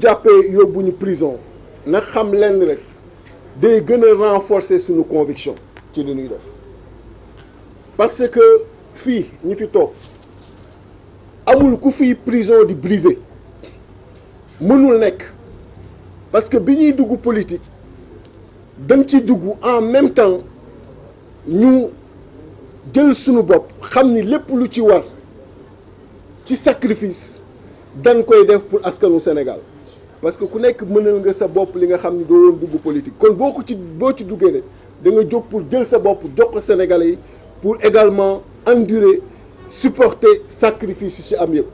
jàppee yóbbu ñu prison na xam lenn rek day gën a renforcer suñu conviction ci li ñuy def parce que fii ñi fi toog amul ku fii prison di briser mënul nekk parce que bi ñuy dugg politique dañ ci dugg en même temps ñu jël suñu bopp xam ni lépp lu ci war ci sacrifice dañ koy def pour askanu Sénégal parce que ku nekk mënal nga sa bopp li nga xam ni doo woon dugg politique kon boo ci duggee rek da nga jóg pour jël sa bopp jox ko Sénégalais yi pour également endurer supporter sacrifice yi ci am yëpp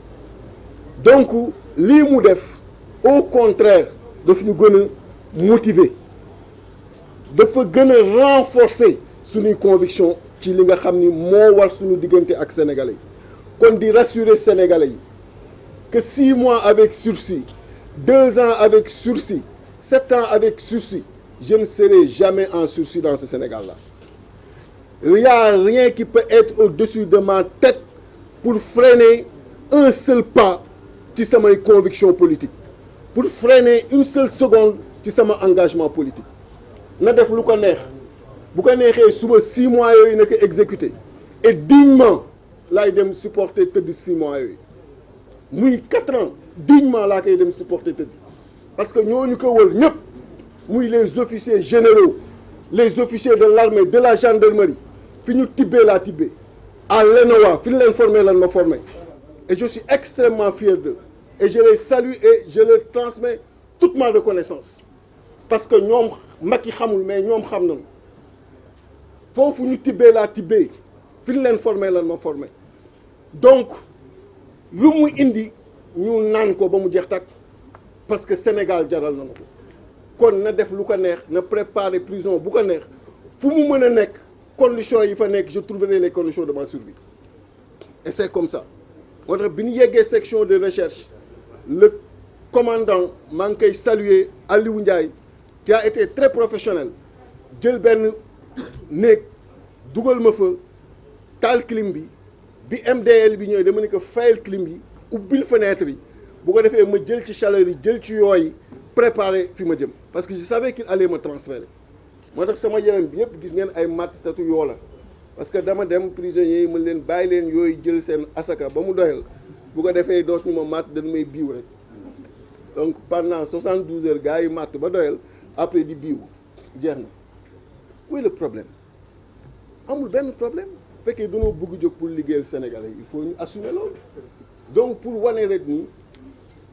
donc lii mu def au contraire daf ñu gën a motiver dafa gën a renforcer suñuy conviction ci li nga xam ni moo war suñu diggante ak Sénégalais yi kon di rassurer Sénégalais yi que 6 mois avec sursis 2 ans avec sursis 7 ans avec sursis je ne serai jamais en sursis dans ce Sénégal-là. Il n'y a rien qui peut être au-dessus de ma tête pour freiner un seul pas ci samay conviction politique pour freiner une seule seconde ci sama engagement politique na def lu ko neex bu ko neexee suba 6 mois yooyu na ko exécuter et dignement laay dem supporter tëdd 6 mois yooyu muy 4 ans dignement laa koy dem supporter tëdd parce que ñooñu ko wër ñëpp muy les officiers généraux les officiers de l'armée de la gendarmerie fi ñu tibbee laa tibbee à l'ENOA fi ñu leen formé lan ma formé et je suis extrêmement fier d'eux et je les salue et je leur transmets toute ma reconnaissance parce que ñoom Macky xamul mais ñoom xam nañu foofu ñu tibbee laa tibbee fi ñu leen formé lan ma formé donc lu mu indi ñu naan ko ba mu jeex takk parce que Sénégal jaral nañu ko kon na def lu ko neex na préparer prison bu ko neex fu mu mën a nekk conditions yi fa nekk je trouverai les conditions de ma survie et c'est comme ça moo tax bi ñu yeggee section de recherche le commandant maa ngi koy saluer Aliou Ndiaye qui a été très professionnel jël benn néeg dugal ma fa taal clim bi MDL bi ñëwee dama ne ko fayal clim yi ubbil fenêtre yi bu ko defee ma jël ci chaleur yi jël ci yooyu préparer fi ma jëm parce que je savais qu'il allait me transférer moo tax sama yaram bi yëpp gis ngeen ay matt tatu yoo la parce que dama dem prisonniers yi mën leen bàyyi leen yooyu jël seen asaka ba mu doyal bu ko defee dootuñu ma matt dañu may biiw rek donc pendant 72 heures gars yi matt ba doyal après di biiw jeex na où est le problème amul benn problème bu fekkee dañoo bëgg jóg pour liggéeyal Sénégalais il faut ñu assumer loolu donc pour wane rek ni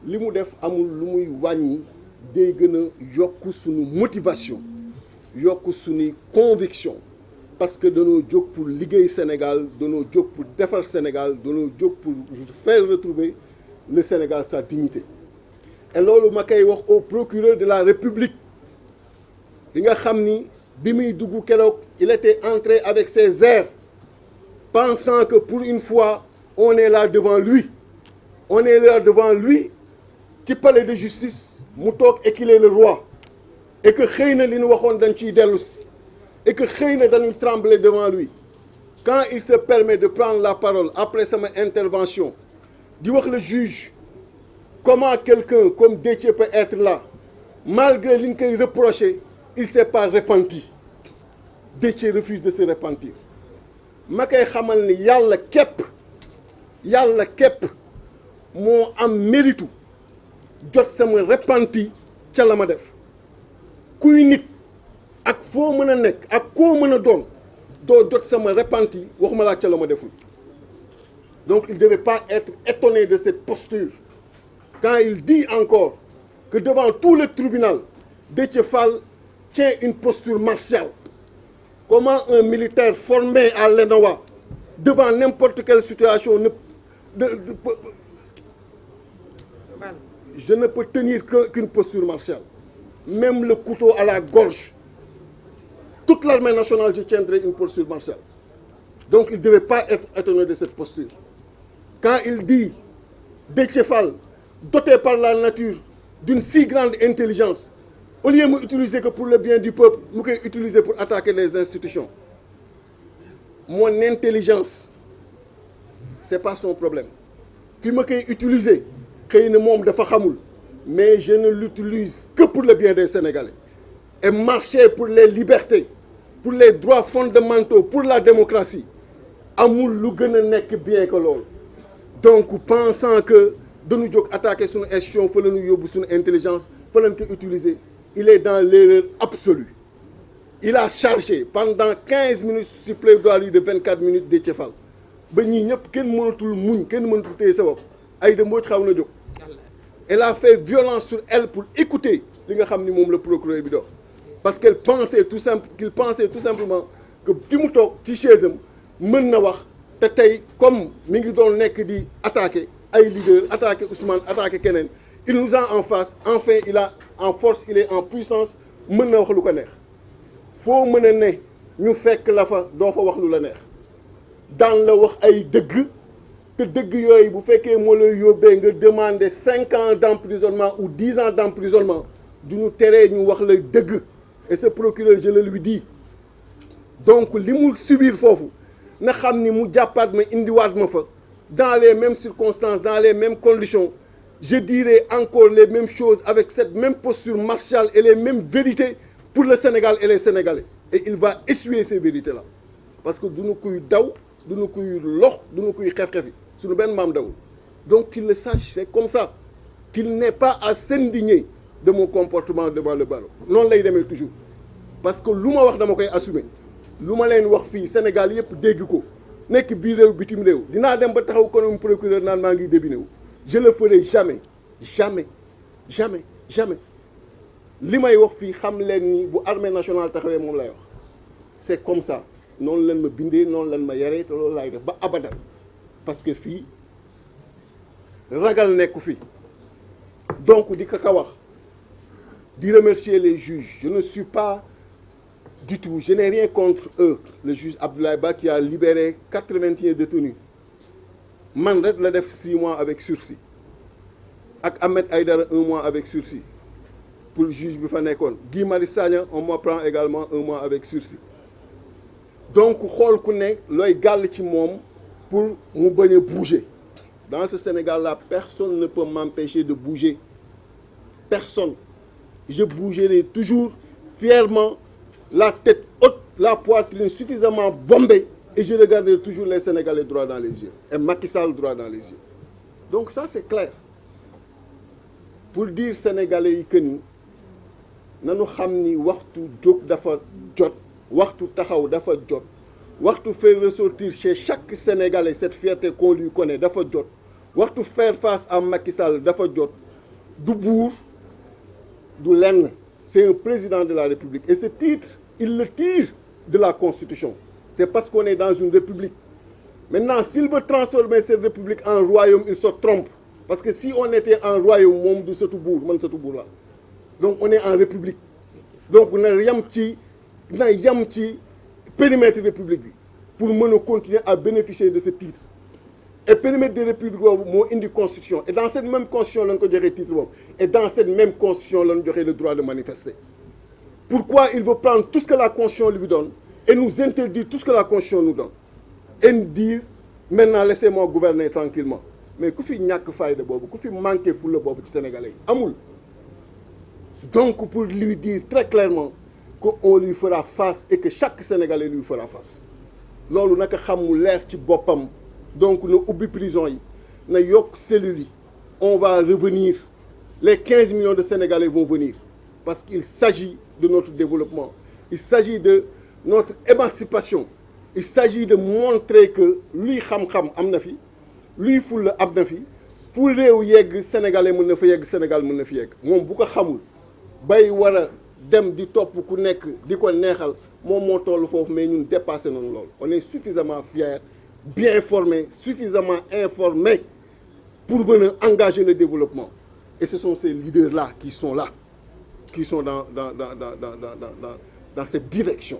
li mu def amul lu muy wàññi day gën a yokk suñu motivation yokk suñuy conviction parce que dañoo jóg pour liggéey Sénégal dañoo jóg pour defar Sénégal dañoo jóg pour faire retrouver le Sénégal sa dignité et loolu ma koy wax au procureur de la République bi nga xam ni bi muy dugg keroog il était entré avec ses airs pensant que pour une fois on est là devant lui ci palais de justice mu toog et qu'il est le roi et que xëy na li ñu waxoon dañ ciy dellu si et que xëy na dañuy trembler devant lui quand il se permet de prendre la parole après sama intervention di wax le juge comment quelqu'un comme Déthié peut être là malgré li ñu koy reprocher il s'est pas repenti Déthié refuse de se repentir ma koy xamal ni yàlla képp moo am méritu jot sama repenti ca la ma def kuy nit ak foo mën a nekk ak koo mën a doon doo jot sama repenti waxuma laa ca la ma deful donc il ne devait pas être étonné de cette posture quand il dit encore que devant tout le tribunal Déthié Fall tient une posture martiale. Comment un militaire formé à l'ENOA devant n'importe quelle situation je ne peux tenir qu'une posture martiale. Même le couteau à la gorge. Toute l'armée nationale, je tiendrai une posture martiale. Donc il ne devait pas être étonné de cette posture. Quand il dit Déthié Fall, doté par la nature d'une si grande intelligence, au lieu de m'utiliser que pour le bien du peuple, je vais utiliser pour attaquer les institutions. Mon intelligence, ce n'est pas son problème. Si je vais utiliser, xëy na moom dafa xamul mais je ne l'utilise que pour le bien des Sénégalais. Et marcher pour les libertés, pour les droits fondamentaux, pour la démocratie, amul lu gën a nekk bien que loolu. Donc pensant que dañu jóg attaquer suñu institution fa la ñu yóbbu suñu intelligence fa lañ ko utiliser, il est dans l'erreur absolue. Il a chargé pendant 15 minutes sur plaidoirie de 24 minutes Déthié Fall ba ñii ñëpp kenn mënatul muñ kenn mënatul téye sa bopp Aïda Mbodj xaw na jóg. Elle a fait violence sur elle pour écouter li nga xam ni moom la procureur bi dox parce qu'il pensait tout simplement que fi mu toog ci chaise am mën na wax te tey comme mi ngi doon nekk di attaquer ay leaders attaquer Ousmane attaquer keneen il nous a en face enfin il a en force il est en puissance mën na wax lu ko neex foo mën a ne ñu fekk la fa doo fa wax lu la neex daan la wax ay dëgg te dëgg yooyu bu fekkee moo lay yóbbee nga demander 5 ans d'emprisonnement ou 10 ans d'emprisonnement du ñu teree ñu wax la dëgg et ce procureur je le lui dis donc li mu subir foofu na xam ni mu jàppaat ma indiwaat ma fa dans les mêmes circonstances dans les mêmes conditions je dirai encore les mêmes choses avec cette même posture martiale et les mêmes vérités pour le Sénégal et les Sénégalais et il va essuyer ces vérités là parce que duñu kuy daw duñu kuy lox duñu kuy xef-xefi suñu benn maam dawul donc qu'il le sache c'est comme ça qu'il n'est pas à s'indigner de mon comportement devant le barreau noonu lay demee toujours parce que lu ma wax dama koy assumer lu ma leen wax fii Sénégal yëpp dégg ko nekk bii réew bitim réew dinaa dem ba taxaw konoom procureur naan maa ngi débiné wu je le ferai jamais li may wax fii xam leen ni bu armée nationale taxawee moom lay wax c'est comme ça noonu leen ma bindee noonu leen ma yaree te loolu laay def ba abadan parce que fii ragal nekku fi donc di ka wax di remercier les juges je ne suis pas du tout je n'ai rien contre eux le juge Abdoulaye Ba qui a libéré 81 détenus man rek la def 6 mois avec sursis ak Ahmed Aïdara 1 mois avec sursis pour le juge bi fa nekkoon Guy Marius Sagna on me prend également 1 mois avec sursis donc xool ku ne looy gàll ci moom pour mu bañ a bouger dans ce Sénégal-là personne ne peut m'empêcher de bouger personne je bougerai toujours fièrement la tête haute la poitrine suffisamment bombée et je regarderai toujours les Sénégalais droit dans les yeux et Macky Sall droit dans les yeux donc ça c'est clair pour dire Sénégalais yi que ni nanu xam ni waxtu jóg dafa jot waxtu taxaw dafa jot waxtu faire ressortir chez chaque Sénégalais cette fierté qu'on lui connaît dafa jot waxtu faire face à Macky Sall dafa jot du buur du lenn c'est un président de la République et ce titre il le tire de la Constitution c'est parce qu'on est dans une république maintenant s'il veut transformer cette république en royaume il se trompe parce que si on était en royaume moom du sëtu buur man sëtu buur la donc on est en république donc na yam ci périmètre république bi pour mën a continuer à bénéficier de ce titre et périmètre de république boobu moo indi constitution et dans cette même constitution lañ ko joxee titre boobu et dans cette même constitution lañ joxee le droit de manifester pourquoi il veut prendre tout ce que la constitution lui donne et nous interdire tout ce que la constitution nous donne et nous dire maintenant laissez-moi gouverner tranquillement mais ku fi ñàkk fayda boobu ku fi manqué fulla boobu ci sénégalais yi amul donc pour lui dire très clairement qu'on lui fera face et que chaque sénégalais lui fera face loolu naka xam mu leer ci boppam donc na ubbi prison yi na yokk cellules yi on va revenir les 15 millions de sénégalais vont venir parce qu'il s'agit de notre développement il s'agit de notre émancipation il s'agit de montrer que luy xam-xam am na fi luy fulla am na fi fu réew yegg sénégalais mën na fa yegg Sénégal mën na fi yegg moom bu ko xamul bay war a dem di topp ku nekk di ko neexal moom moo toll foofu mais ñun dépassé nañu loolu on est suffisamment fiers bien formés suffisamment informés pour mën a engager le développement et ce sont ces leaders là qui sont dans cette direction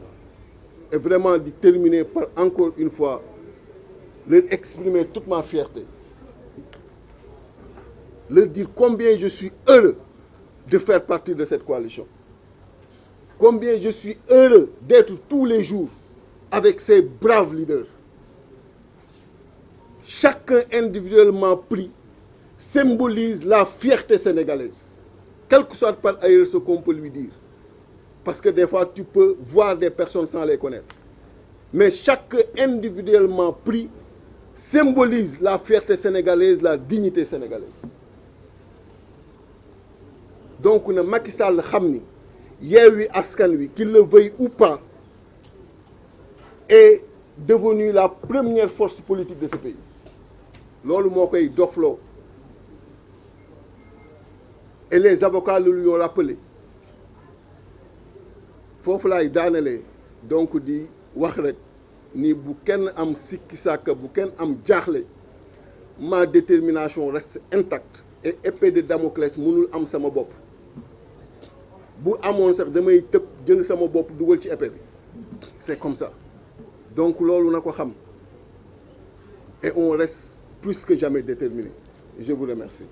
et vraiment di terminer par encore une fois leur exprimer toute ma fierté leur dire combien je suis heureux de faire partie de cette coalition combien je suis heureux d'être tous les jours avec ces braves leaders chacun individuellement pris symbolise la fierté sénégalaise quel que soit par ailleurs ce qu'on peut lui dire. Parce que des fois, tu peux voir des personnes sans les connaître. Mais chaque individuellement pris symbolise la fierté sénégalaise, la dignité sénégalaise. Donc, na Macky Sall xam ni Yewwi Askan Wi, qu'il le veuille ou pas, est devenu la première force politique de ce pays. Loolu moo koy dofloo. Et les avocats le lui ont rappelé. Foofu laay daanelee donc di wax rek ni bu kenn am sikki sàkka bu kenn am jaaxle, ma détermination reste intacte et épée de Damoclès mënul am sama bopp. Bu amoon sax damay tëb jël sama bopp dugal ci épée bi. C'est comme ça. Donc loolu na ko xam. Et on reste plus que jamais déterminé. Je vous remercie.